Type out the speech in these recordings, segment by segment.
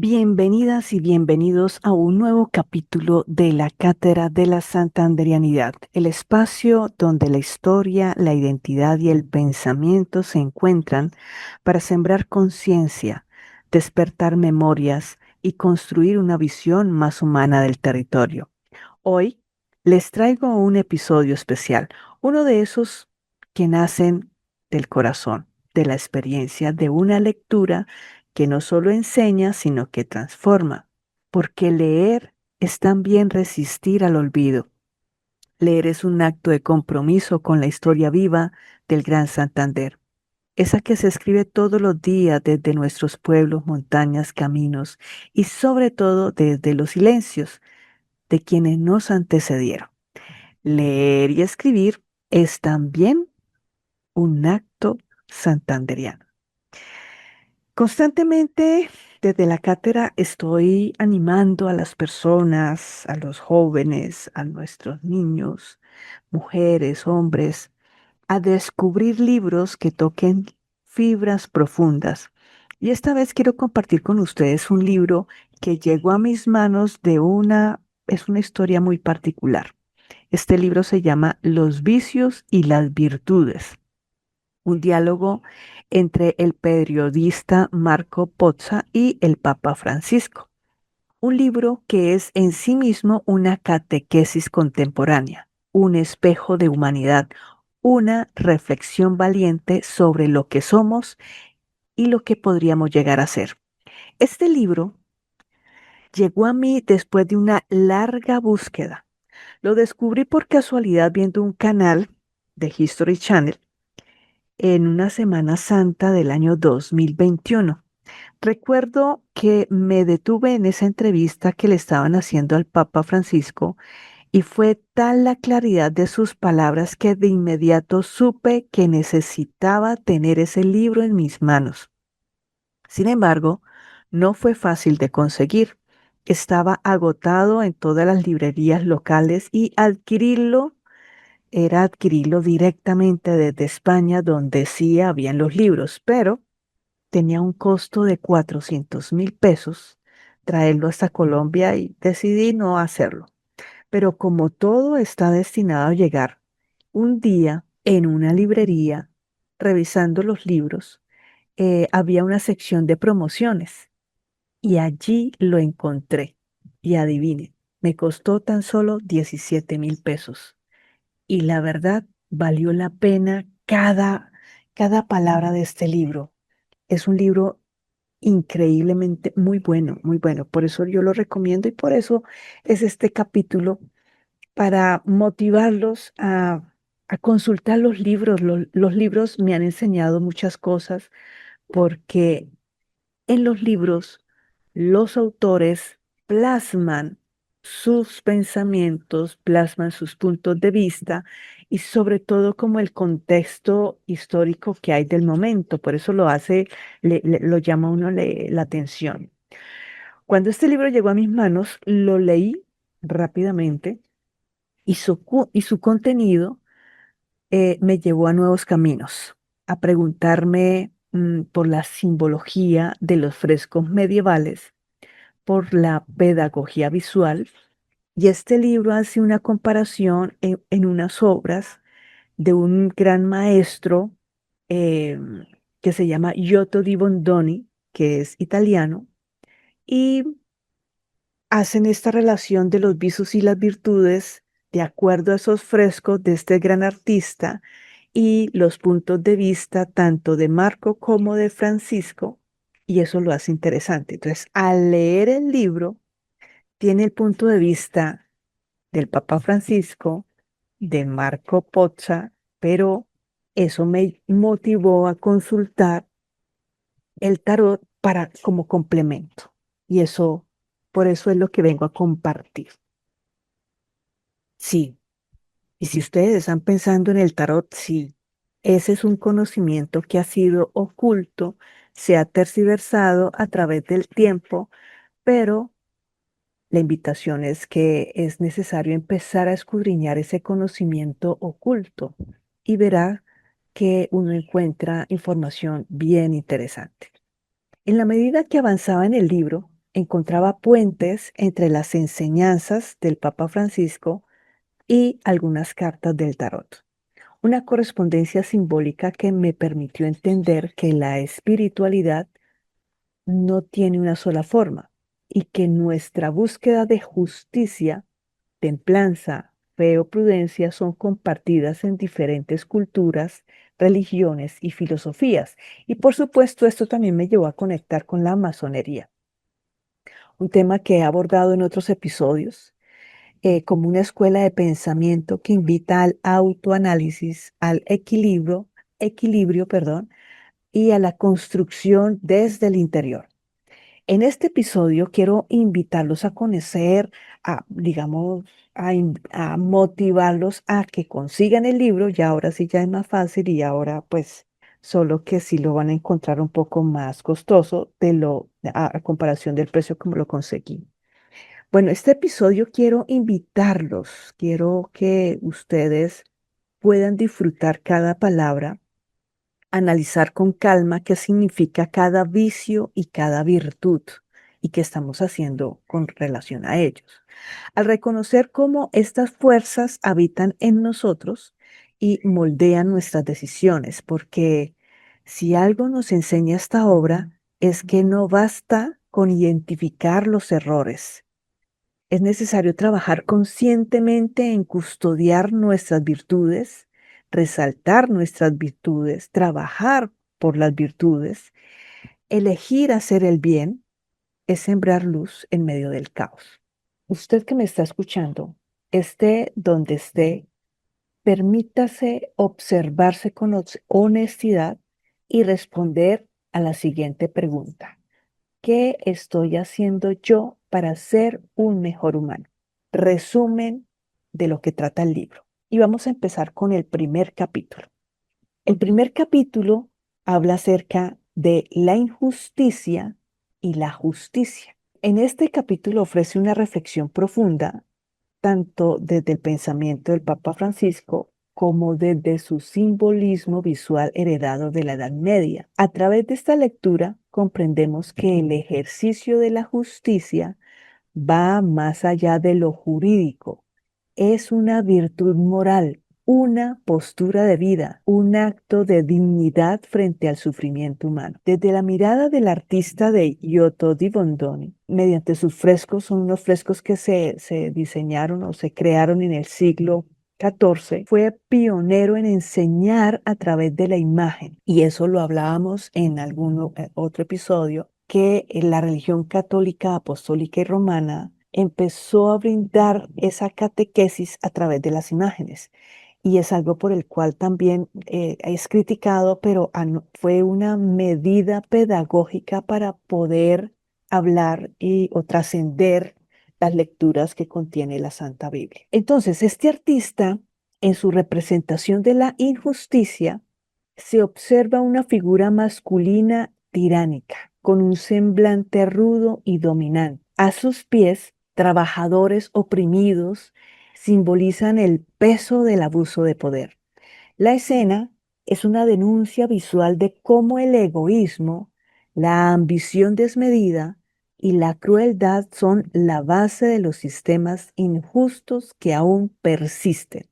Bienvenidas y bienvenidos a un nuevo capítulo de la Cátedra de la Santanderianidad, el espacio donde la historia, la identidad y el pensamiento se encuentran para sembrar conciencia, despertar memorias y construir una visión más humana del territorio. Hoy les traigo un episodio especial, uno de esos que nacen del corazón, de la experiencia, de una lectura que no solo enseña, sino que transforma, porque leer es también resistir al olvido. Leer es un acto de compromiso con la historia viva del Gran Santander, esa que se escribe todos los días desde nuestros pueblos, montañas, caminos y sobre todo desde los silencios de quienes nos antecedieron. Leer y escribir es también un acto santanderiano. Constantemente desde la cátedra estoy animando a las personas, a los jóvenes, a nuestros niños, mujeres, hombres, a descubrir libros que toquen fibras profundas. Y esta vez quiero compartir con ustedes un libro que llegó a mis manos es una historia muy particular. Este libro se llama Los vicios y las virtudes, un diálogo entre el periodista Marco Pozza y el Papa Francisco. Un libro que es en sí mismo una catequesis contemporánea, un espejo de humanidad, una reflexión valiente sobre lo que somos y lo que podríamos llegar a ser. Este libro llegó a mí después de una larga búsqueda. Lo descubrí por casualidad viendo un canal de History Channel en una Semana Santa del año 2021. Recuerdo que me detuve en esa entrevista que le estaban haciendo al Papa Francisco y fue tal la claridad de sus palabras que de inmediato supe que necesitaba tener ese libro en mis manos. Sin embargo, no fue fácil de conseguir. Estaba agotado en todas las librerías locales y adquirirlo era adquirirlo directamente desde España, donde sí habían los libros, pero tenía un costo de 400.000 pesos traerlo hasta Colombia y decidí no hacerlo. Pero como todo está destinado a llegar, un día en una librería, revisando los libros, había una sección de promociones y allí lo encontré. Y adivine, me costó tan solo 17.000 pesos. Y la verdad, valió la pena cada palabra de este libro. Es un libro increíblemente muy bueno, muy bueno. Por eso yo lo recomiendo y por eso es este capítulo para motivarlos a consultar los libros. Los libros me han enseñado muchas cosas porque en los libros los autores plasman sus pensamientos, plasman sus puntos de vista y sobre todo como el contexto histórico que hay del momento. Por eso lo hace, lo llama a uno la atención. Cuando este libro llegó a mis manos, lo leí rápidamente y su contenido me llevó a nuevos caminos, a preguntarme por la simbología de los frescos medievales, por la pedagogía visual, y este libro hace una comparación en unas obras de un gran maestro eh, que se llama Giotto di Bondoni, que es italiano, y hacen esta relación de los vicios y las virtudes de acuerdo a esos frescos de este gran artista y los puntos de vista tanto de Marco como de Francisco, y eso lo hace interesante. Entonces, al leer el libro, tiene el punto de vista del Papa Francisco, de Marco Pozza, pero eso me motivó a consultar el tarot para como complemento. Y eso, por eso es lo que vengo a compartir. Sí, y si ustedes están pensando en el tarot, sí, ese es un conocimiento que ha sido oculto, se ha tergiversado a través del tiempo, pero la invitación es que es necesario empezar a escudriñar ese conocimiento oculto y verá que uno encuentra información bien interesante. En la medida que avanzaba en el libro, encontraba puentes entre las enseñanzas del Papa Francisco y algunas cartas del tarot. Una correspondencia simbólica que me permitió entender que la espiritualidad no tiene una sola forma y que nuestra búsqueda de justicia, templanza, fe o prudencia son compartidas en diferentes culturas, religiones y filosofías. Y por supuesto, esto también me llevó a conectar con la masonería, un tema que he abordado en otros episodios, como una escuela de pensamiento que invita al autoanálisis, al equilibrio, perdón, y a la construcción desde el interior. En este episodio quiero invitarlos a conocer, digamos, a motivarlos a que consigan el libro. Ya ahora sí ya es más fácil y ahora pues solo que sí lo van a encontrar un poco más costoso a comparación del precio como lo conseguí. Bueno, este episodio quiero invitarlos, quiero que ustedes puedan disfrutar cada palabra, analizar con calma qué significa cada vicio y cada virtud y qué estamos haciendo con relación a ellos. Al reconocer cómo estas fuerzas habitan en nosotros y moldean nuestras decisiones, porque si algo nos enseña esta obra es que no basta con identificar los errores. Es necesario trabajar conscientemente en custodiar nuestras virtudes, resaltar nuestras virtudes, trabajar por las virtudes. Elegir hacer el bien es sembrar luz en medio del caos. Usted que me está escuchando, esté donde esté, permítase observarse con honestidad y responder a la siguiente pregunta. ¿Qué estoy haciendo yo para ser un mejor humano? Resumen de lo que trata el libro. Y vamos a empezar con el primer capítulo. El primer capítulo habla acerca de la injusticia y la justicia. En este capítulo ofrece una reflexión profunda, tanto desde el pensamiento del Papa Francisco como desde su simbolismo visual heredado de la Edad Media. A través de esta lectura comprendemos que el ejercicio de la justicia va más allá de lo jurídico. Es una virtud moral, una postura de vida, un acto de dignidad frente al sufrimiento humano. Desde la mirada del artista de Giotto di Bondone, mediante sus frescos, son unos frescos que se diseñaron o se crearon en el siglo XIV, fue pionero en enseñar a través de la imagen. Y eso lo hablábamos en algún otro episodio, que la religión católica, apostólica y romana empezó a brindar esa catequesis a través de las imágenes. Y es algo por el cual también es criticado, pero fue una medida pedagógica para poder hablar o trascender las lecturas que contiene la Santa Biblia. Entonces, este artista, en su representación de la injusticia, se observa una figura masculina tiránica, con un semblante rudo y dominante. A sus pies, trabajadores oprimidos simbolizan el peso del abuso de poder. La escena es una denuncia visual de cómo el egoísmo, la ambición desmedida y la crueldad son la base de los sistemas injustos que aún persisten.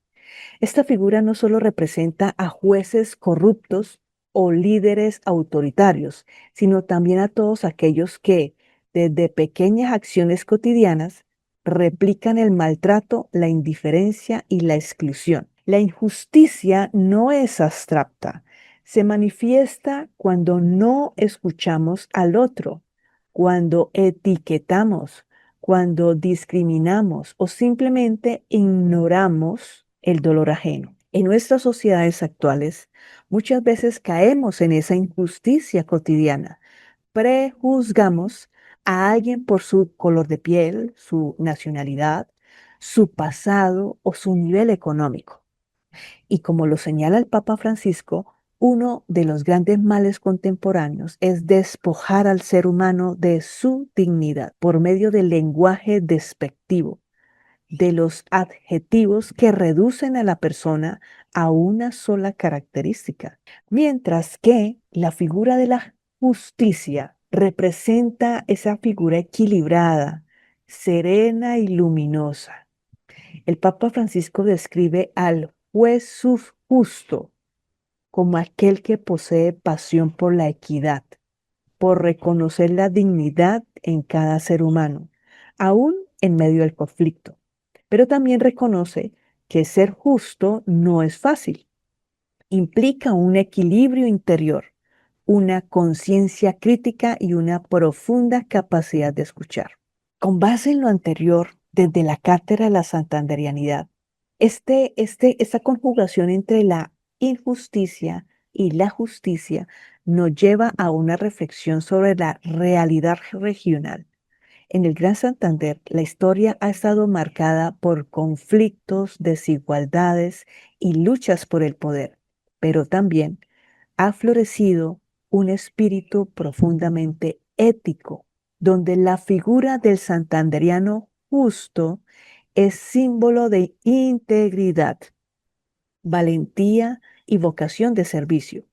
Esta figura no solo representa a jueces corruptos o líderes autoritarios, sino también a todos aquellos que, desde pequeñas acciones cotidianas, replican el maltrato, la indiferencia y la exclusión. La injusticia no es abstracta, se manifiesta cuando no escuchamos al otro, cuando etiquetamos, cuando discriminamos o simplemente ignoramos el dolor ajeno. En nuestras sociedades actuales, muchas veces caemos en esa injusticia cotidiana. Prejuzgamos a alguien por su color de piel, su nacionalidad, su pasado o su nivel económico. Y como lo señala el Papa Francisco, uno de los grandes males contemporáneos es despojar al ser humano de su dignidad por medio del lenguaje despectivo, de los adjetivos que reducen a la persona a una sola característica, mientras que la figura de la justicia representa esa figura equilibrada, serena y luminosa. El Papa Francisco describe al juez justo como aquel que posee pasión por la equidad, por reconocer la dignidad en cada ser humano, aún en medio del conflicto. Pero también reconoce que ser justo no es fácil. Implica un equilibrio interior, una conciencia crítica y una profunda capacidad de escuchar. Con base en lo anterior, desde la cátedra de la santanderianidad, esta conjugación entre la injusticia y la justicia nos lleva a una reflexión sobre la realidad regional. En el Gran Santander, la historia ha estado marcada por conflictos, desigualdades y luchas por el poder, pero también ha florecido un espíritu profundamente ético, donde la figura del santanderiano justo es símbolo de integridad, valentía y vocación de servicio.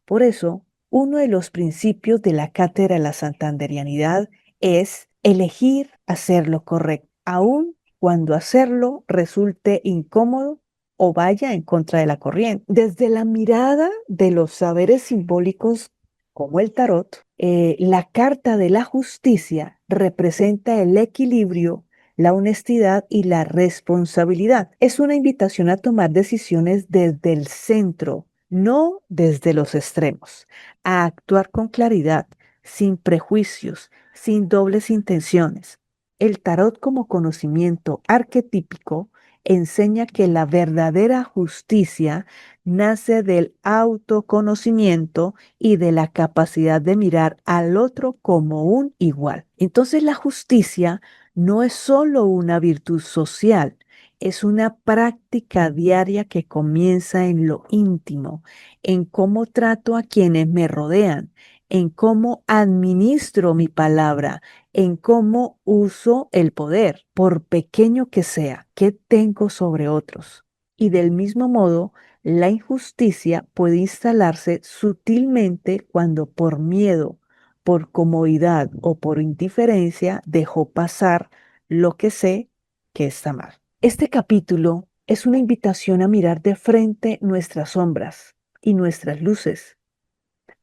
Por eso, uno de los principios de la cátedra de la santanderianidad es elegir hacer lo correcto, aun cuando hacerlo resulte incómodo o vaya en contra de la corriente. Desde la mirada de los saberes simbólicos como el tarot, la carta de la justicia representa el equilibrio, la honestidad y la responsabilidad. Es una invitación a tomar decisiones desde el centro, no desde los extremos, a actuar con claridad, sin prejuicios, sin dobles intenciones. El tarot como conocimiento arquetípico enseña que la verdadera justicia nace del autoconocimiento y de la capacidad de mirar al otro como un igual. Entonces la justicia no es solo una virtud social, es una práctica diaria que comienza en lo íntimo, en cómo trato a quienes me rodean, en cómo administro mi palabra, en cómo uso el poder, por pequeño que sea, que tengo sobre otros. Y del mismo modo, la injusticia puede instalarse sutilmente cuando por miedo, por comodidad o por indiferencia dejo pasar lo que sé que está mal. Este capítulo es una invitación a mirar de frente nuestras sombras y nuestras luces,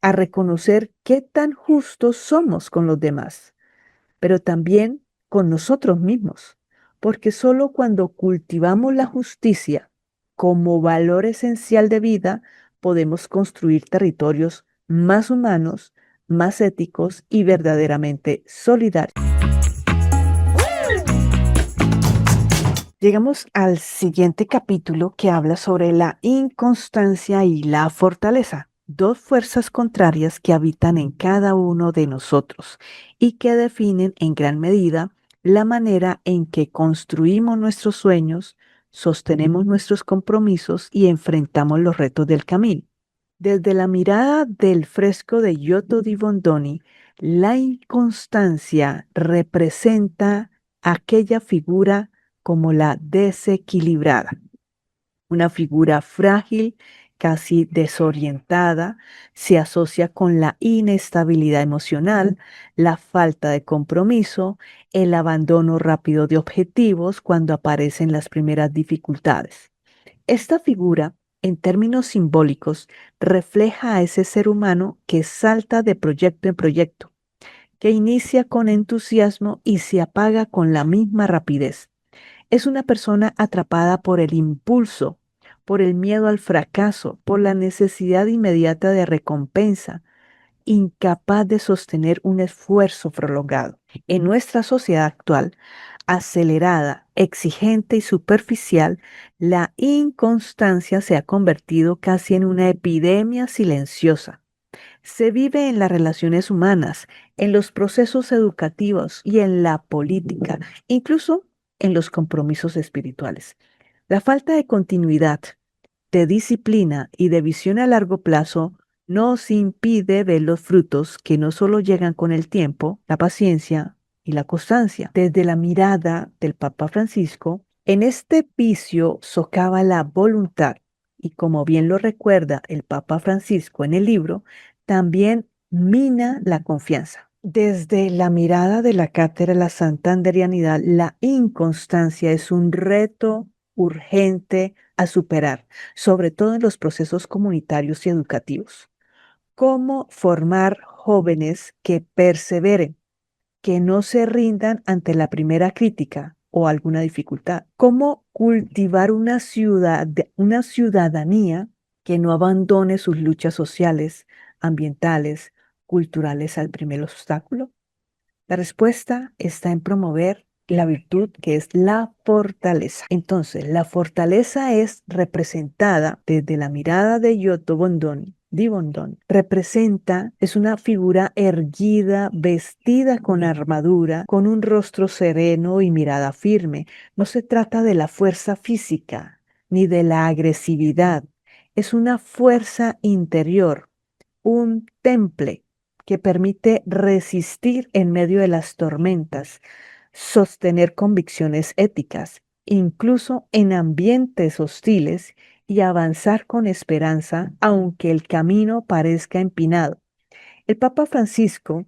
a reconocer qué tan justos somos con los demás, pero también con nosotros mismos, porque solo cuando cultivamos la justicia como valor esencial de vida, podemos construir territorios más humanos, más éticos y verdaderamente solidarios. Llegamos al siguiente capítulo que habla sobre la inconstancia y la fortaleza, dos fuerzas contrarias que habitan en cada uno de nosotros y que definen en gran medida la manera en que construimos nuestros sueños, sostenemos nuestros compromisos y enfrentamos los retos del camino. Desde la mirada del fresco de Giotto di Bondoni, la inconstancia representa aquella figura como la desequilibrada, una figura frágil, casi desorientada, se asocia con la inestabilidad emocional, la falta de compromiso, el abandono rápido de objetivos cuando aparecen las primeras dificultades. Esta figura, en términos simbólicos, refleja a ese ser humano que salta de proyecto en proyecto, que inicia con entusiasmo y se apaga con la misma rapidez. Es una persona atrapada por el impulso, por el miedo al fracaso, por la necesidad inmediata de recompensa, incapaz de sostener un esfuerzo prolongado. En nuestra sociedad actual, acelerada, exigente y superficial, la inconstancia se ha convertido casi en una epidemia silenciosa. Se vive en las relaciones humanas, en los procesos educativos y en la política, incluso en los compromisos espirituales. La falta de continuidad, de disciplina y de visión a largo plazo nos impide ver los frutos que no solo llegan con el tiempo, la paciencia y la constancia. Desde la mirada del Papa Francisco, en este vicio socava la voluntad y, como bien lo recuerda el Papa Francisco en el libro, también mina la confianza. Desde la mirada de la cátedra de la santanderianidad, la inconstancia es un reto urgente a superar, sobre todo en los procesos comunitarios y educativos. ¿Cómo formar jóvenes que perseveren, que no se rindan ante la primera crítica o alguna dificultad? ¿Cómo cultivar una ciudadanía que no abandone sus luchas sociales, ambientales, culturales al primer obstáculo? La respuesta está en promover la virtud que es la fortaleza. Entonces, la fortaleza es representada desde la mirada de Giotto Bondoni, di Bondoni. Es una figura erguida, vestida con armadura, con un rostro sereno y mirada firme. No se trata de la fuerza física ni de la agresividad. Es una fuerza interior, un temple que permite resistir en medio de las tormentas, sostener convicciones éticas, incluso en ambientes hostiles, y avanzar con esperanza aunque el camino parezca empinado. El Papa Francisco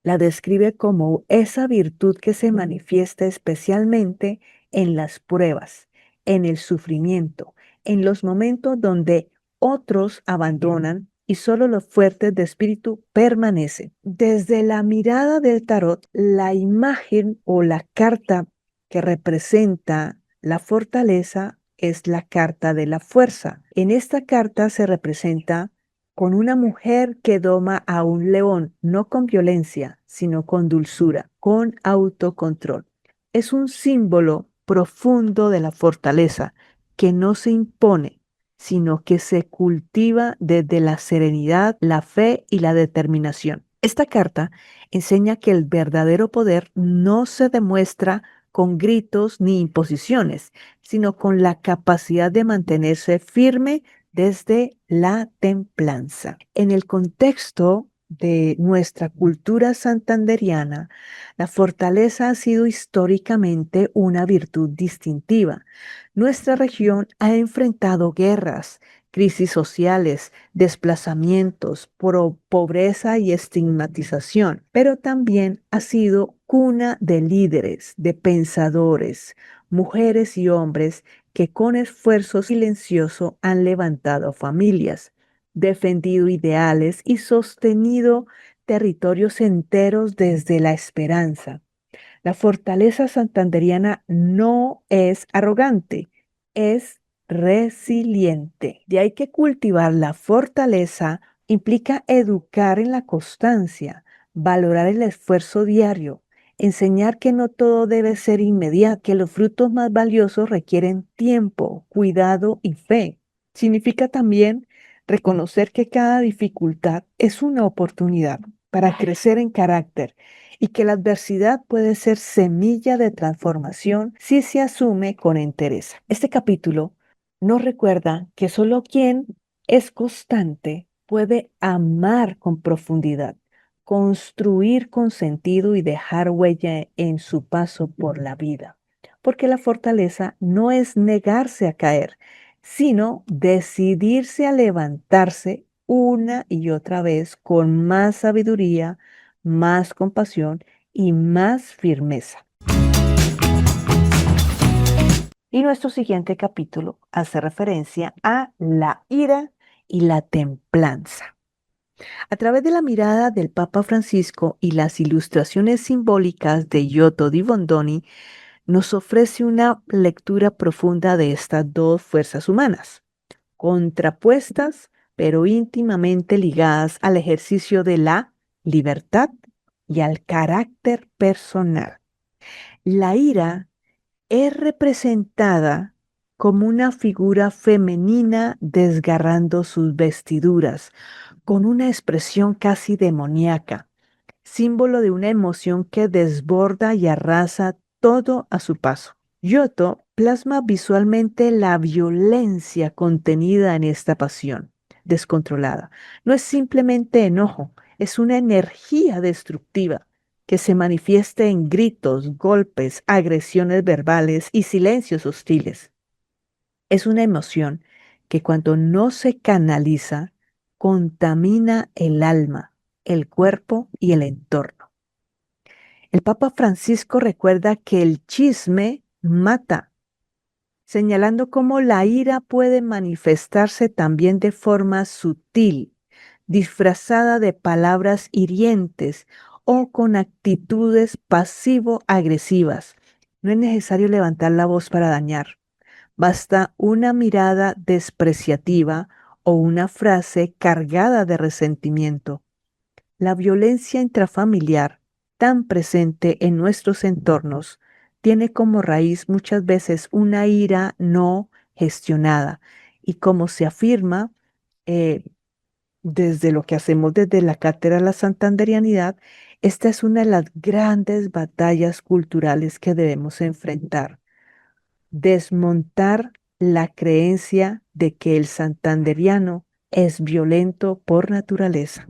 la describe como esa virtud que se manifiesta especialmente en las pruebas, en el sufrimiento, en los momentos donde otros abandonan y solo los fuertes de espíritu permanecen. Desde la mirada del tarot, la imagen o la carta que representa la fortaleza es la carta de la fuerza. En esta carta se representa con una mujer que doma a un león, no con violencia, sino con dulzura, con autocontrol. Es un símbolo profundo de la fortaleza que no se impone, sino que se cultiva desde la serenidad, la fe y la determinación. Esta carta enseña que el verdadero poder no se demuestra con gritos ni imposiciones, sino con la capacidad de mantenerse firme desde la templanza. En el contexto de nuestra cultura santanderiana, la fortaleza ha sido históricamente una virtud distintiva. Nuestra región ha enfrentado guerras, crisis sociales, desplazamientos, pobreza y estigmatización, pero también ha sido cuna de líderes, de pensadores, mujeres y hombres que con esfuerzo silencioso han levantado familias, defendido ideales y sostenido territorios enteros desde la esperanza. La fortaleza santanderiana no es arrogante, es resiliente. De ahí que cultivar la fortaleza implica educar en la constancia, valorar el esfuerzo diario, enseñar que no todo debe ser inmediato, que los frutos más valiosos requieren tiempo, cuidado y fe. Significa también reconocer que cada dificultad es una oportunidad para crecer en carácter y que la adversidad puede ser semilla de transformación si se asume con entereza. Este capítulo nos recuerda que solo quien es constante puede amar con profundidad, construir con sentido y dejar huella en su paso por la vida. Porque la fortaleza no es negarse a caer, sino decidirse a levantarse una y otra vez con más sabiduría, más compasión y más firmeza. Y nuestro siguiente capítulo hace referencia a la ira y la templanza. A través de la mirada del Papa Francisco y las ilustraciones simbólicas de Giotto di Bondoni, nos ofrece una lectura profunda de estas dos fuerzas humanas, contrapuestas pero íntimamente ligadas al ejercicio de la libertad y al carácter personal. La ira es representada como una figura femenina desgarrando sus vestiduras, con una expresión casi demoníaca, símbolo de una emoción que desborda y arrasa todo a su paso. Giotto plasma visualmente la violencia contenida en esta pasión descontrolada. No es simplemente enojo, es una energía destructiva que se manifiesta en gritos, golpes, agresiones verbales y silencios hostiles. Es una emoción que cuando no se canaliza, contamina el alma, el cuerpo y el entorno. El Papa Francisco recuerda que el chisme mata, señalando cómo la ira puede manifestarse también de forma sutil, disfrazada de palabras hirientes o con actitudes pasivo-agresivas. No es necesario levantar la voz para dañar. Basta una mirada despreciativa o una frase cargada de resentimiento. La violencia intrafamiliar, tan presente en nuestros entornos, tiene como raíz muchas veces una ira no gestionada. Y como se afirma eh, desde lo que hacemos desde la Cátedra de la Santanderianidad, esta es una de las grandes batallas culturales que debemos enfrentar. Desmontar la creencia de que el santanderiano es violento por naturaleza.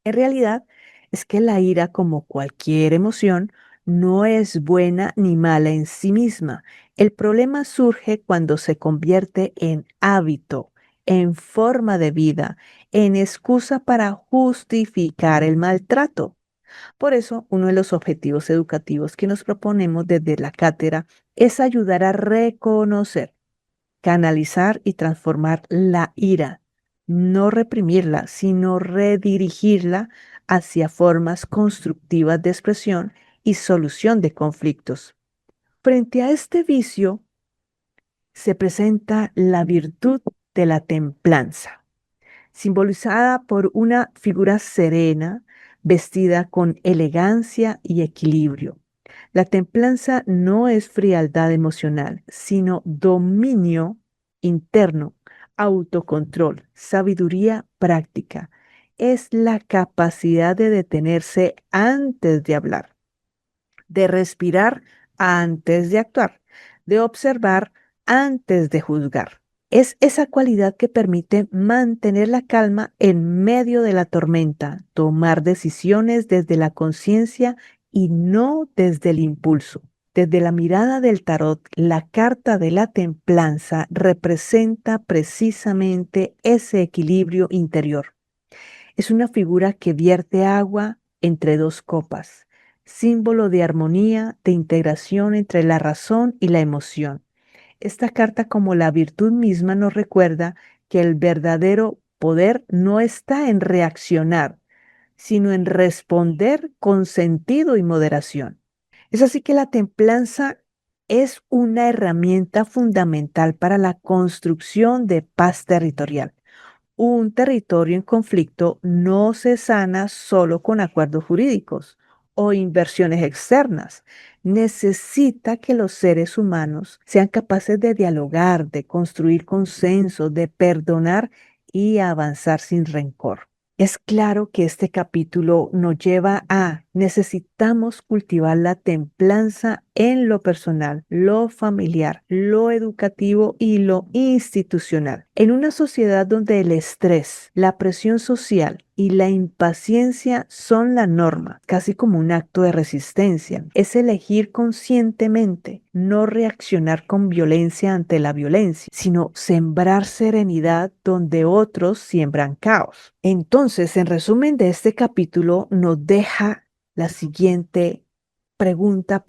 En realidad, es que la ira, como cualquier emoción, no es buena ni mala en sí misma. El problema surge cuando se convierte en hábito, en forma de vida, en excusa para justificar el maltrato. Por eso, uno de los objetivos educativos que nos proponemos desde la cátedra es ayudar a reconocer, canalizar y transformar la ira, no reprimirla, sino redirigirla hacia formas constructivas de expresión y solución de conflictos. Frente a este vicio se presenta la virtud de la templanza, simbolizada por una figura serena, vestida con elegancia y equilibrio. La templanza no es frialdad emocional, sino dominio interno, autocontrol, sabiduría práctica. Es la capacidad de detenerse antes de hablar, de respirar antes de actuar, de observar antes de juzgar. Es esa cualidad que permite mantener la calma en medio de la tormenta, tomar decisiones desde la conciencia y no desde el impulso. Desde la mirada del tarot, la carta de la templanza representa precisamente ese equilibrio interior. Es una figura que vierte agua entre dos copas, símbolo de armonía, de integración entre la razón y la emoción. Esta carta, como la virtud misma, nos recuerda que el verdadero poder no está en reaccionar, sino en responder con sentido y moderación. Es así que la templanza es una herramienta fundamental para la construcción de paz territorial. Un territorio en conflicto no se sana solo con acuerdos jurídicos o inversiones externas. Necesita que los seres humanos sean capaces de dialogar, de construir consensos, de perdonar y avanzar sin rencor. Es claro que este capítulo nos lleva a necesitamos cultivar la templanza en lo personal, lo familiar, lo educativo y lo institucional. En una sociedad donde el estrés, la presión social y la impaciencia son la norma, casi como un acto de resistencia, es elegir conscientemente no reaccionar con violencia ante la violencia, sino sembrar serenidad donde otros siembran caos. Entonces, en resumen de este capítulo, nos deja la siguiente pregunta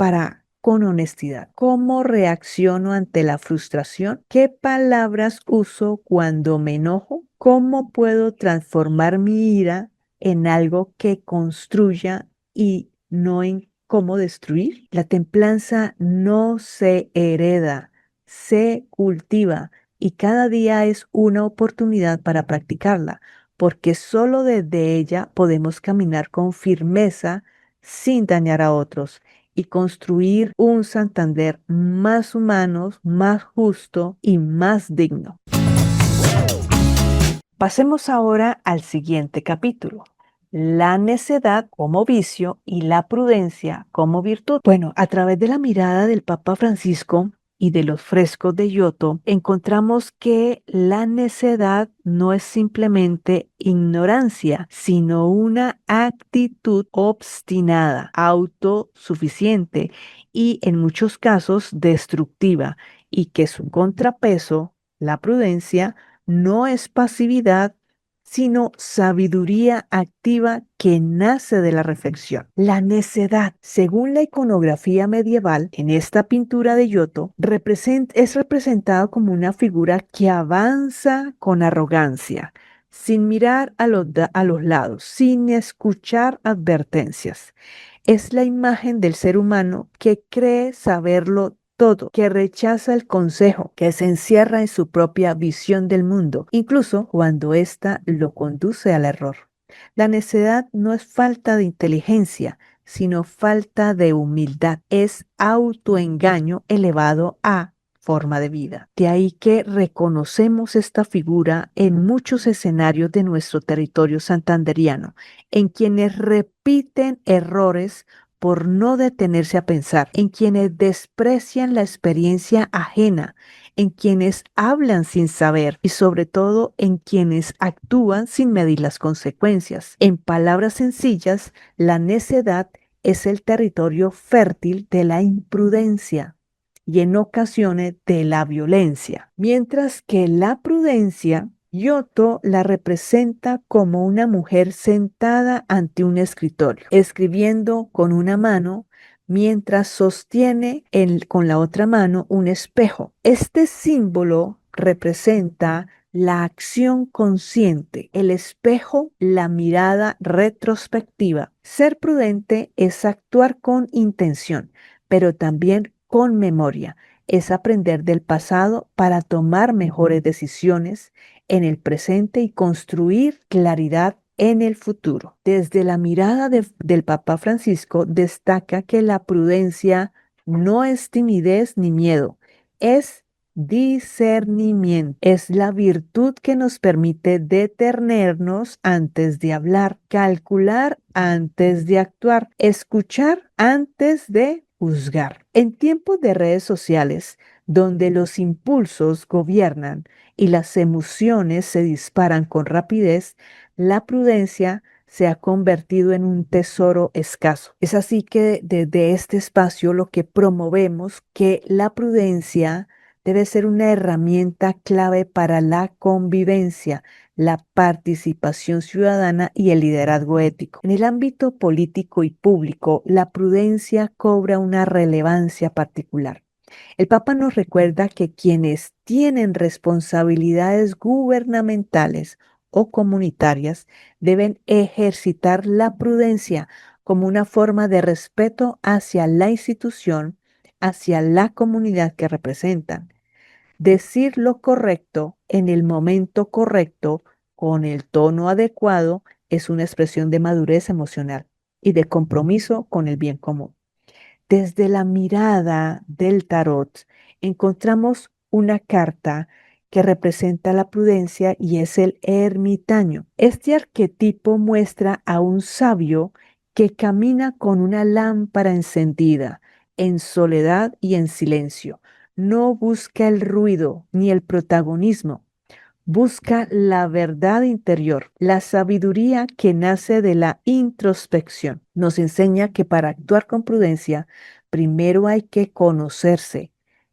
con honestidad. ¿Cómo reacciono ante la frustración? ¿Qué palabras uso cuando me enojo? ¿Cómo puedo transformar mi ira en algo que construya y no en cómo destruir? La templanza no se hereda, se cultiva y cada día es una oportunidad para practicarla, porque solo desde ella podemos caminar con firmeza sin dañar a otros y construir un Santander más humano, más justo y más digno. Pasemos ahora al siguiente capítulo. La necedad como vicio y la prudencia como virtud. Bueno, a través de la mirada del Papa Francisco y de los frescos de Giotto, encontramos que la necedad no es simplemente ignorancia, sino una actitud obstinada, autosuficiente y en muchos casos destructiva, y que su contrapeso, la prudencia, no es pasividad, sino sabiduría activa que nace de la reflexión. La necedad, según la iconografía medieval, en esta pintura de Giotto, es representada como una figura que avanza con arrogancia, sin mirar a los lados, sin escuchar advertencias. Es la imagen del ser humano que cree saberlo todo, que rechaza el consejo, que se encierra en su propia visión del mundo, incluso cuando ésta lo conduce al error. La necedad no es falta de inteligencia, sino falta de humildad. Es autoengaño elevado a forma de vida. De ahí que reconocemos esta figura en muchos escenarios de nuestro territorio santanderiano, en quienes repiten errores por no detenerse a pensar, en quienes desprecian la experiencia ajena, en quienes hablan sin saber y sobre todo en quienes actúan sin medir las consecuencias. En palabras sencillas, la necedad es el territorio fértil de la imprudencia y en ocasiones de la violencia, mientras que la prudencia Giotto la representa como una mujer sentada ante un escritorio, escribiendo con una mano mientras sostiene con la otra mano un espejo. Este símbolo representa la acción consciente, el espejo, la mirada retrospectiva. Ser prudente es actuar con intención, pero también con memoria. Es aprender del pasado para tomar mejores decisiones en el presente y construir claridad en el futuro. Desde la mirada del Papa Francisco destaca que la prudencia no es timidez ni miedo, es discernimiento. Es la virtud que nos permite detenernos antes de hablar, calcular antes de actuar, escuchar antes de juzgar. En tiempos de redes sociales, donde los impulsos gobiernan y las emociones se disparan con rapidez, la prudencia se ha convertido en un tesoro escaso. Es así que desde este espacio lo que promovemos que la prudencia debe ser una herramienta clave para la convivencia, la participación ciudadana y el liderazgo ético. En el ámbito político y público, la prudencia cobra una relevancia particular. El Papa nos recuerda que quienes tienen responsabilidades gubernamentales o comunitarias deben ejercitar la prudencia como una forma de respeto hacia la institución, hacia la comunidad que representan. Decir lo correcto en el momento correcto, con el tono adecuado, es una expresión de madurez emocional y de compromiso con el bien común. Desde la mirada del tarot encontramos una carta que representa la prudencia y es el ermitaño. Este arquetipo muestra a un sabio que camina con una lámpara encendida, en soledad y en silencio. No busca el ruido ni el protagonismo. Busca la verdad interior, la sabiduría que nace de la introspección. Nos enseña que para actuar con prudencia, primero hay que conocerse,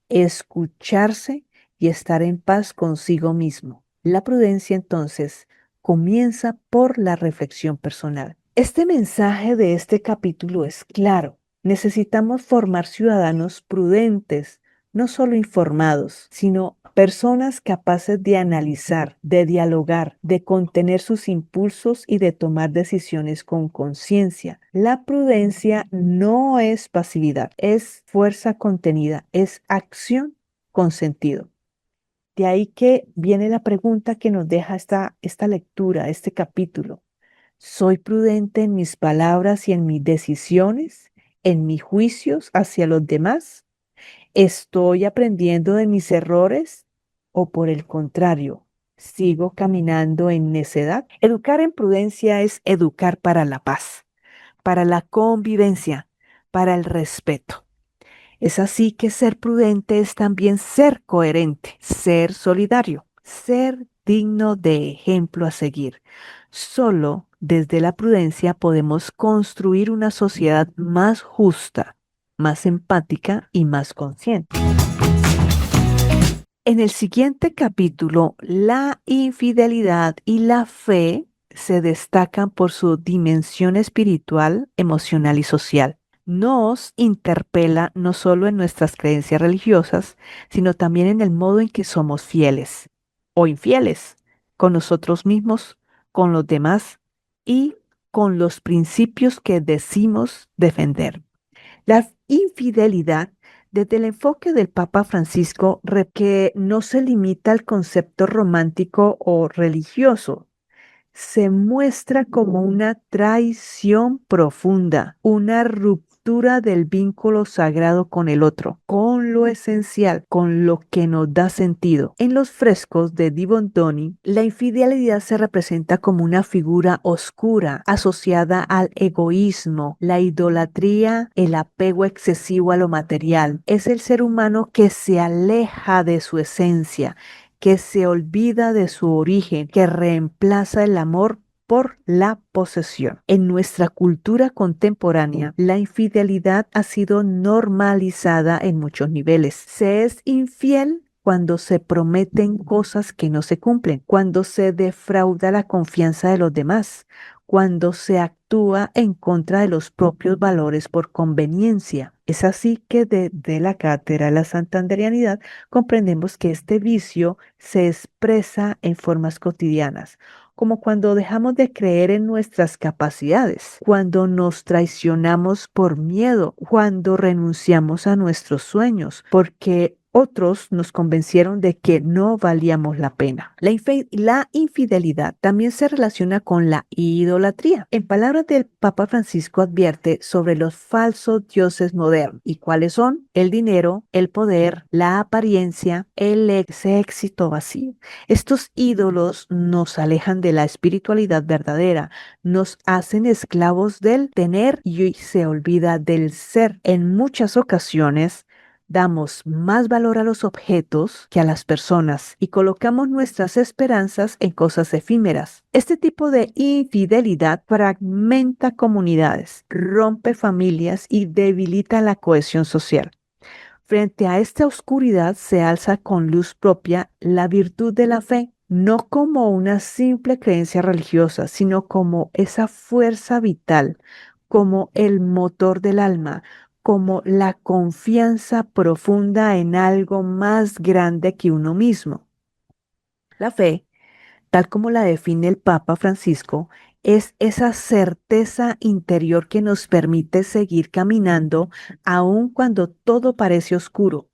escucharse y estar en paz consigo mismo. La prudencia entonces comienza por la reflexión personal. Este mensaje de este capítulo es claro. Necesitamos formar ciudadanos prudentes, no solo informados, sino personas capaces de analizar, de dialogar, de contener sus impulsos y de tomar decisiones con conciencia. La prudencia no es pasividad, es fuerza contenida, es acción con sentido. De ahí que viene la pregunta que nos deja esta lectura, este capítulo. ¿Soy prudente en mis palabras y en mis decisiones, en mis juicios hacia los demás? ¿Estoy aprendiendo de mis errores o por el contrario, sigo caminando en necedad? Educar en prudencia es educar para la paz, para la convivencia, para el respeto. Es así que ser prudente es también ser coherente, ser solidario, ser digno de ejemplo a seguir. Solo desde la prudencia podemos construir una sociedad más justa, más empática y más consciente. En el siguiente capítulo, la infidelidad y la fe se destacan por su dimensión espiritual, emocional y social. Nos interpela no solo en nuestras creencias religiosas, sino también en el modo en que somos fieles o infieles con nosotros mismos, con los demás y con los principios que decimos defender. La infidelidad, desde el enfoque del Papa Francisco, que no se limita al concepto romántico o religioso, se muestra como una traición profunda, una ruptura del vínculo sagrado con el otro, con lo esencial, con lo que nos da sentido. En los frescos de Di Bondoni, la infidelidad se representa como una figura oscura asociada al egoísmo, la idolatría, el apego excesivo a lo material. Es el ser humano que se aleja de su esencia, que se olvida de su origen, que reemplaza el amor por la posesión. En nuestra cultura contemporánea, la infidelidad ha sido normalizada en muchos niveles. Se es infiel cuando se prometen cosas que no se cumplen, cuando se defrauda la confianza de los demás, cuando se actúa en contra de los propios valores por conveniencia. Es así que desde la cátedra de la santanderianidad comprendemos que este vicio se expresa en formas cotidianas, como cuando dejamos de creer en nuestras capacidades, cuando nos traicionamos por miedo, cuando renunciamos a nuestros sueños, porque otros nos convencieron de que no valíamos la pena. La infidelidad también se relaciona con la idolatría. En palabras del Papa Francisco advierte sobre los falsos dioses modernos. ¿Y cuáles son? El dinero, el poder, la apariencia, ese éxito vacío. Estos ídolos nos alejan de la espiritualidad verdadera, nos hacen esclavos del tener y se olvida del ser. En muchas ocasiones, damos más valor a los objetos que a las personas y colocamos nuestras esperanzas en cosas efímeras. Este tipo de infidelidad fragmenta comunidades, rompe familias y debilita la cohesión social. Frente a esta oscuridad se alza con luz propia la virtud de la fe, no como una simple creencia religiosa, sino como esa fuerza vital, como el motor del alma, como la confianza profunda en algo más grande que uno mismo. La fe, tal como la define el Papa Francisco, es esa certeza interior que nos permite seguir caminando aun cuando todo parece oscuro.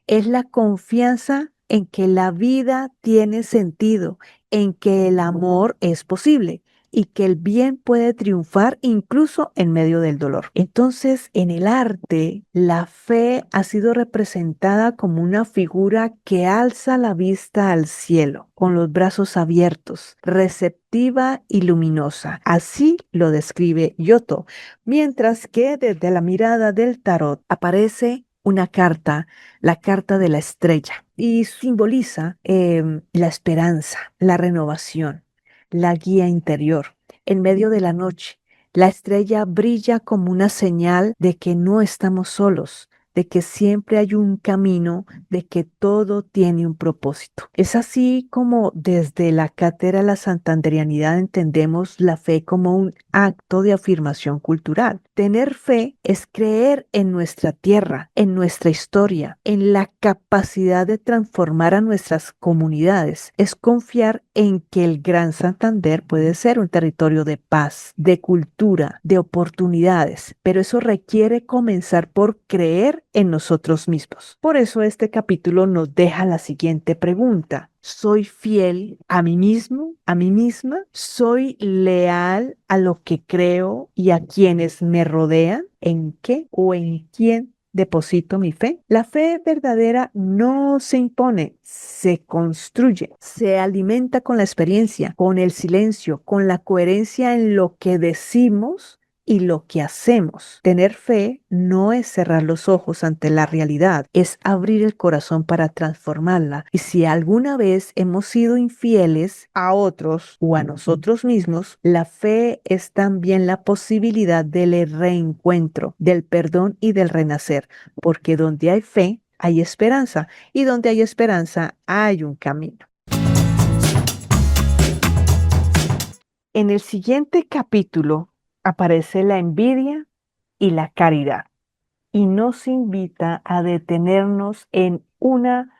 Es la confianza en que la vida tiene sentido, en que el amor es posible y que el bien puede triunfar incluso en medio del dolor. Entonces, en el arte, la fe ha sido representada como una figura que alza la vista al cielo, con los brazos abiertos, receptiva y luminosa. Así lo describe Giotto, mientras que desde la mirada del tarot aparece una carta, la carta de la estrella, y simboliza la esperanza, la renovación, la guía interior. En medio de la noche, la estrella brilla como una señal de que no estamos solos, de que siempre hay un camino, de que todo tiene un propósito. Es así como desde la cátedra de la santanderianidad entendemos la fe como un acto de afirmación cultural. Tener fe es creer en nuestra tierra, en nuestra historia, en la capacidad de transformar a nuestras comunidades. Es confiar en que el Gran Santander puede ser un territorio de paz, de cultura, de oportunidades, pero eso requiere comenzar por creer en nosotros mismos. Por eso este capítulo nos deja la siguiente pregunta. ¿Soy fiel a mí mismo, a mí misma? ¿Soy leal a lo que creo y a quienes me rodean? ¿En qué o en quién deposito mi fe? La fe verdadera no se impone, se construye, se alimenta con la experiencia, con el silencio, con la coherencia en lo que decimos y lo que hacemos. Tener fe no es cerrar los ojos ante la realidad, es abrir el corazón para transformarla. Y si alguna vez hemos sido infieles a otros o a nosotros mismos, la fe es también la posibilidad del reencuentro, del perdón y del renacer, porque donde hay fe, hay esperanza. Y donde hay esperanza, hay un camino. En el siguiente capítulo aparece la envidia y la caridad y nos invita a detenernos en una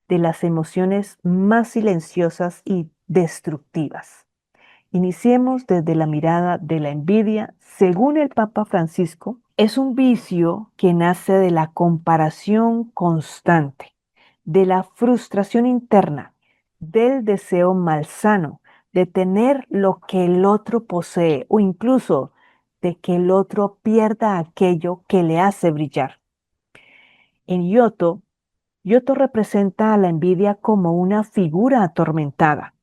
de las emociones más silenciosas y destructivas. Iniciemos desde la mirada de la envidia. Según el Papa Francisco, es un vicio que nace de la comparación constante, de la frustración interna, del deseo malsano de tener lo que el otro posee o incluso de que el otro pierda aquello que le hace brillar. En Giotto representa a la envidia como una figura atormentada,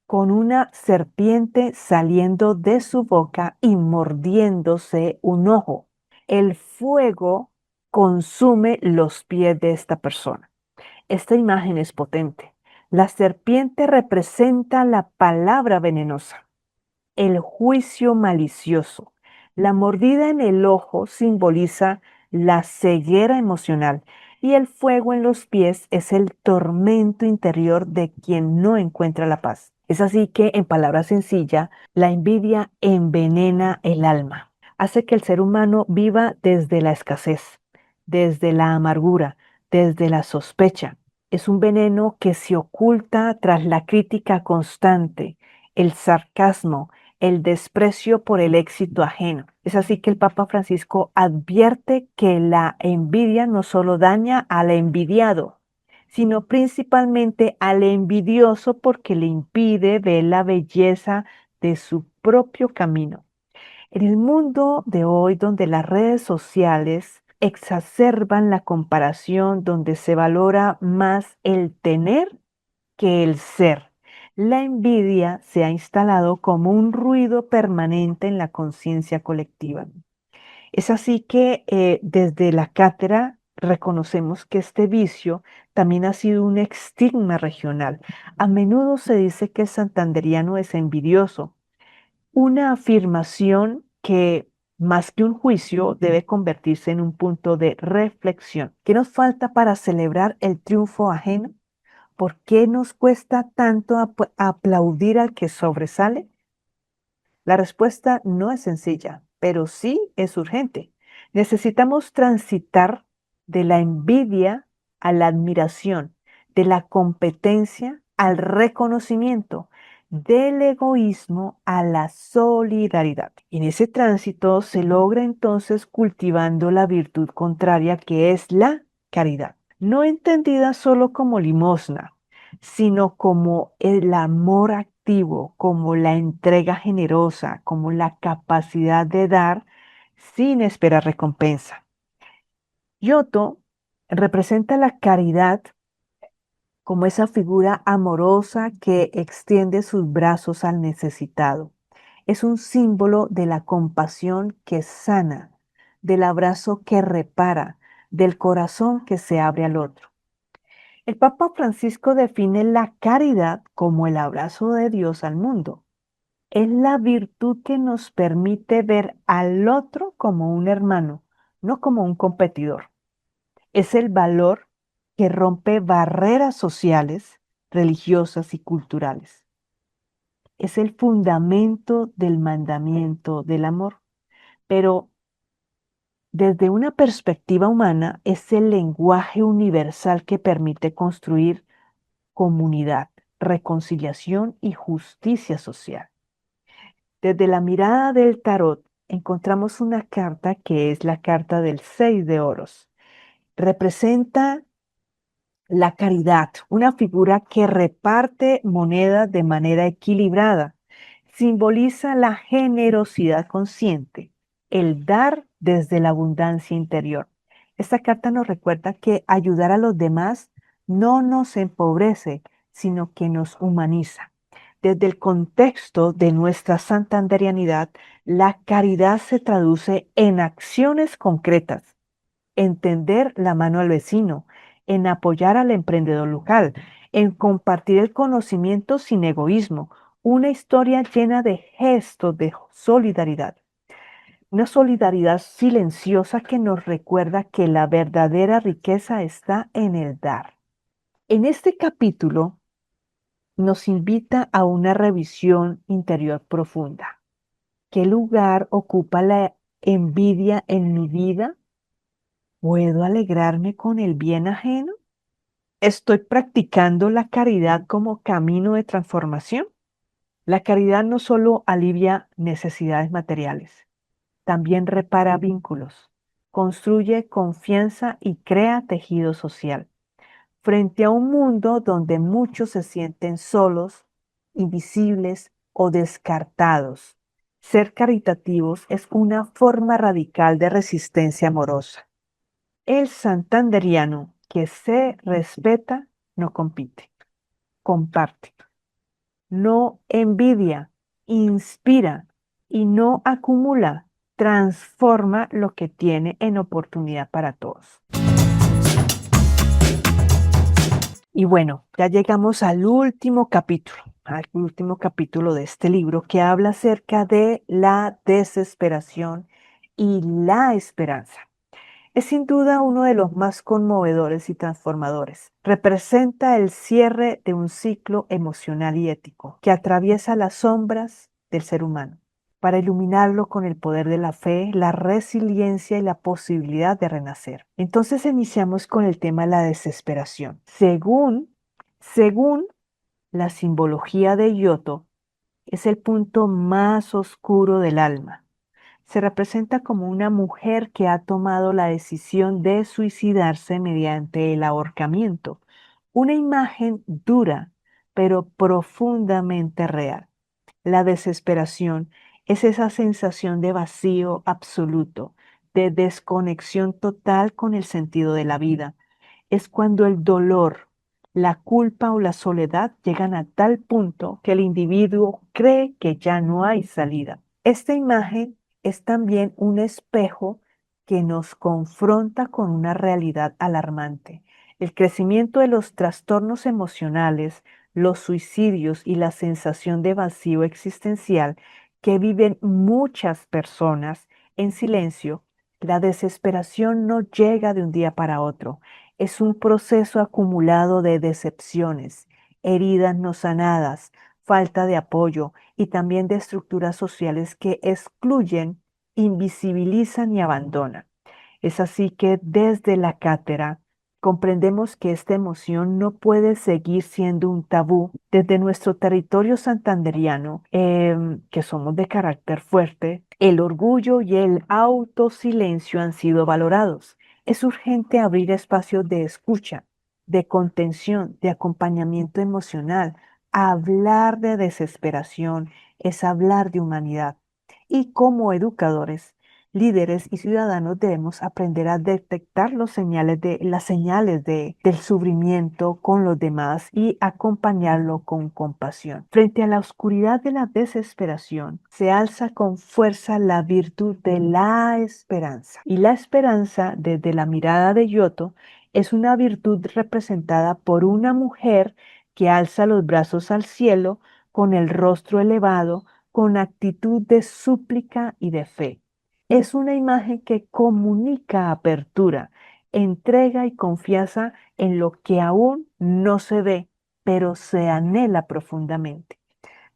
con una serpiente saliendo de su boca y mordiéndose un ojo. El fuego consume los pies de esta persona. Esta imagen es potente. La serpiente representa la palabra venenosa, el juicio malicioso. La mordida en el ojo simboliza la ceguera emocional y el fuego en los pies es el tormento interior de quien no encuentra la paz. Es así que, en palabras sencillas, la envidia envenena el alma, hace que el ser humano viva desde la escasez, desde la amargura, desde la sospecha. Es un veneno que se oculta tras la crítica constante, el sarcasmo, el desprecio por el éxito ajeno. Es así que el Papa Francisco advierte que la envidia no solo daña al envidiado, sino principalmente al envidioso porque le impide ver la belleza de su propio camino. En el mundo de hoy, donde las redes sociales exacerban la comparación, donde se valora más el tener que el ser. La envidia se ha instalado como un ruido permanente en la conciencia colectiva. Es así que desde la cátedra reconocemos que este vicio también ha sido un estigma regional. A menudo se dice que el santanderiano es envidioso, una afirmación que más que un juicio debe convertirse en un punto de reflexión. ¿Qué nos falta para celebrar el triunfo ajeno? ¿Por qué nos cuesta tanto aplaudir al que sobresale? La respuesta no es sencilla, pero sí es urgente. Necesitamos transitar de la envidia a la admiración, de la competencia al reconocimiento, del egoísmo a la solidaridad. En ese tránsito se logra entonces cultivando la virtud contraria que es la caridad, no entendida solo como limosna, sino como el amor activo, como la entrega generosa, como la capacidad de dar sin esperar recompensa. Giotto representa la caridad como esa figura amorosa que extiende sus brazos al necesitado. Es un símbolo de la compasión que sana, del abrazo que repara, del corazón que se abre al otro. El Papa Francisco define la caridad como el abrazo de Dios al mundo. Es la virtud que nos permite ver al otro como un hermano, no como un competidor. Es el valor que rompe barreras sociales, religiosas y culturales. Es el fundamento del mandamiento del amor. Pero desde una perspectiva humana, es el lenguaje universal que permite construir comunidad, reconciliación y justicia social. Desde la mirada del tarot encontramos una carta que es la carta del 6 de oros. Representa la caridad, una figura que reparte monedas de manera equilibrada. Simboliza la generosidad consciente, el dar desde la abundancia interior. Esta carta nos recuerda que ayudar a los demás no nos empobrece, sino que nos humaniza. Desde el contexto de nuestra santanderianidad, la caridad se traduce en acciones concretas, en la mano al vecino, en apoyar al emprendedor local, en compartir el conocimiento sin egoísmo, una historia llena de gestos de solidaridad. Una solidaridad silenciosa que nos recuerda que la verdadera riqueza está en el dar. En este capítulo nos invita a una revisión interior profunda. ¿Qué lugar ocupa la envidia en mi vida? ¿Puedo alegrarme con el bien ajeno? ¿Estoy practicando la caridad como camino de transformación? La caridad no solo alivia necesidades materiales, también repara vínculos, construye confianza y crea tejido social. Frente a un mundo donde muchos se sienten solos, invisibles o descartados, ser caritativos es una forma radical de resistencia amorosa. El santanderiano que se respeta no compite, comparte, no envidia, inspira y no acumula, transforma lo que tiene en oportunidad para todos. Y bueno, ya llegamos al último capítulo de este libro que habla acerca de la desesperación y la esperanza. Es sin duda uno de los más conmovedores y transformadores. Representa el cierre de un ciclo emocional y ético que atraviesa las sombras del ser humano para iluminarlo con el poder de la fe, la resiliencia y la posibilidad de renacer. Entonces iniciamos con el tema de la desesperación. Según la simbología de Giotto, es el punto más oscuro del alma. Se representa como una mujer que ha tomado la decisión de suicidarse mediante el ahorcamiento. Una imagen dura, pero profundamente real. La desesperación es esa sensación de vacío absoluto, de desconexión total con el sentido de la vida. Es cuando el dolor, la culpa o la soledad llegan a tal punto que el individuo cree que ya no hay salida. Esta imagen es también un espejo que nos confronta con una realidad alarmante. El crecimiento de los trastornos emocionales, los suicidios y la sensación de vacío existencial que viven muchas personas en silencio. La desesperación no llega de un día para otro. Es un proceso acumulado de decepciones, heridas no sanadas, falta de apoyo y también de estructuras sociales que excluyen, invisibilizan y abandonan. Es así que desde la cátedra comprendemos que esta emoción no puede seguir siendo un tabú. Desde nuestro territorio santanderiano, que somos de carácter fuerte, el orgullo y el autosilencio han sido valorados. Es urgente abrir espacios de escucha, de contención, de acompañamiento emocional. Hablar de desesperación es hablar de humanidad. Y como educadores, líderes y ciudadanos debemos aprender a detectar las señales del sufrimiento con los demás y acompañarlo con compasión. Frente a la oscuridad de la desesperación, se alza con fuerza la virtud de la esperanza. Y la esperanza, desde la mirada de Giotto, es una virtud representada por una mujer que alza los brazos al cielo con el rostro elevado, con actitud de súplica y de fe. Es una imagen que comunica apertura, entrega y confianza en lo que aún no se ve, pero se anhela profundamente.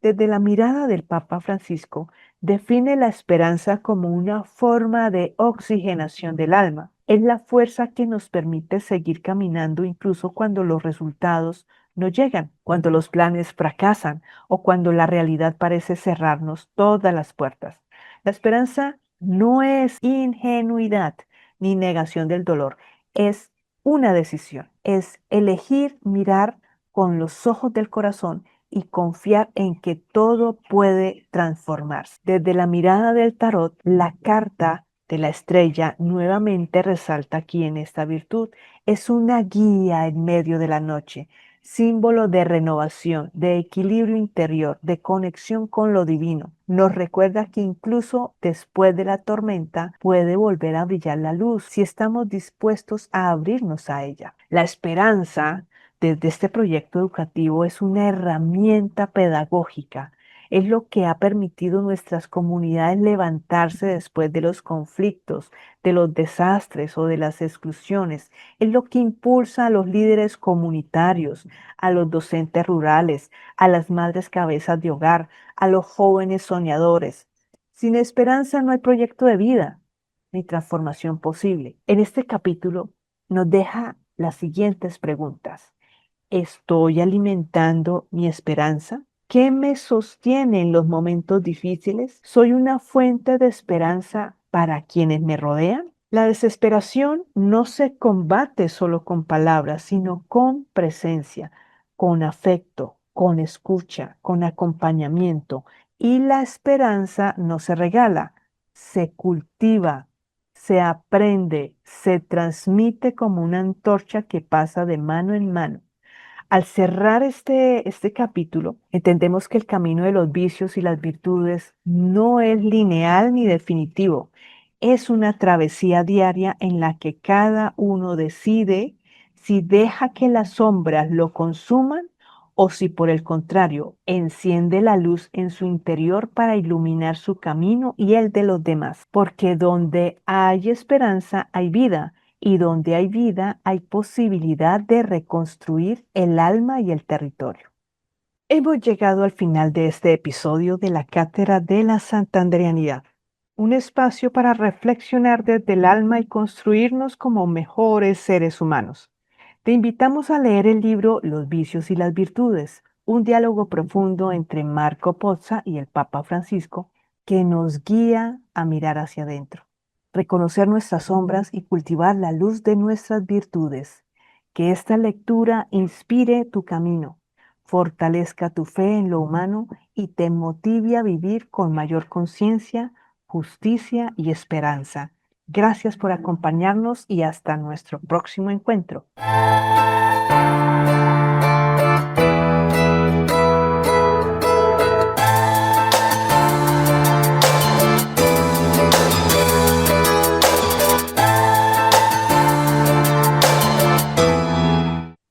Desde la mirada del Papa Francisco, define la esperanza como una forma de oxigenación del alma. Es la fuerza que nos permite seguir caminando incluso cuando los resultados no llegan, cuando los planes fracasan o cuando la realidad parece cerrarnos todas las puertas. La esperanza no es ingenuidad ni negación del dolor, es una decisión, es elegir mirar con los ojos del corazón y confiar en que todo puede transformarse. Desde la mirada del tarot, la carta de la estrella nuevamente resalta aquí en esta virtud. Es una guía en medio de la noche, símbolo de renovación, de equilibrio interior, de conexión con lo divino. Nos recuerda que incluso después de la tormenta puede volver a brillar la luz si estamos dispuestos a abrirnos a ella. La esperanza desde este proyecto educativo es una herramienta pedagógica. Es lo que ha permitido nuestras comunidades levantarse después de los conflictos, de los desastres o de las exclusiones. Es lo que impulsa a los líderes comunitarios, a los docentes rurales, a las madres cabezas de hogar, a los jóvenes soñadores. Sin esperanza no hay proyecto de vida ni transformación posible. En este capítulo nos deja las siguientes preguntas. ¿Estoy alimentando mi esperanza? ¿Qué me sostiene en los momentos difíciles? ¿Soy una fuente de esperanza para quienes me rodean? La desesperación no se combate solo con palabras, sino con presencia, con afecto, con escucha, con acompañamiento. Y la esperanza no se regala, se cultiva, se aprende, se transmite como una antorcha que pasa de mano en mano. Al cerrar este capítulo, entendemos que el camino de los vicios y las virtudes no es lineal ni definitivo. Es una travesía diaria en la que cada uno decide si deja que las sombras lo consuman o si por el contrario enciende la luz en su interior para iluminar su camino y el de los demás. Porque donde hay esperanza hay vida y donde hay vida hay posibilidad de reconstruir el alma y el territorio. Hemos llegado al final de este episodio de la Cátedra de la Santanderianidad, un espacio para reflexionar desde el alma y construirnos como mejores seres humanos. Te invitamos a leer el libro Los vicios y las virtudes, un diálogo profundo entre Marco Pozza y el Papa Francisco que nos guía a mirar hacia adentro, reconocer nuestras sombras y cultivar la luz de nuestras virtudes. Que esta lectura inspire tu camino, fortalezca tu fe en lo humano y te motive a vivir con mayor conciencia, justicia y esperanza. Gracias por acompañarnos y hasta nuestro próximo encuentro.